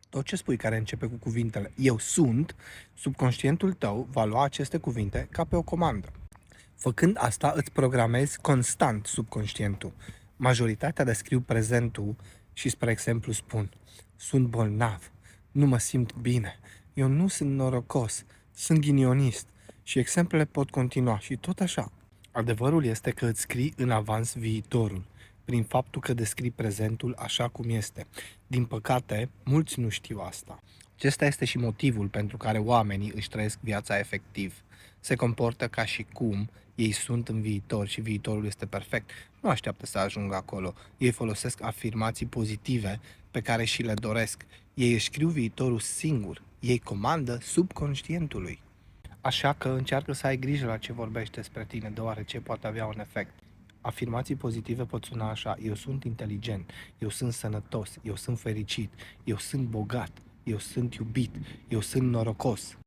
Tot ce spui care începe cu cuvintele "eu sunt", subconștientul tău va lua aceste cuvinte ca pe o comandă. Făcând asta, îți programezi constant subconștientul. Majoritatea descriu prezentul și, spre exemplu, spun: sunt bolnav, nu mă simt bine, eu nu sunt norocos, sunt ghinionist. Și exemplele pot continua și tot așa. Adevărul este că îți scrii în avans viitorul, prin faptul că descrii prezentul așa cum este. Din păcate, mulți nu știu asta. Acesta este și motivul pentru care oamenii își trăiesc viața efectiv. Se comportă ca și cum ei sunt în viitor și viitorul este perfect. Nu așteaptă să ajungă acolo. Ei folosesc afirmații pozitive pe care și le doresc. Ei își scriu viitorul singur. Ei comandă subconștientului. Așa că încearcă să ai grijă la ce vorbești despre tine, deoarece poate avea un efect. Afirmații pozitive pot suna așa: eu sunt inteligent, eu sunt sănătos, eu sunt fericit, eu sunt bogat, eu sunt iubit, eu sunt norocos.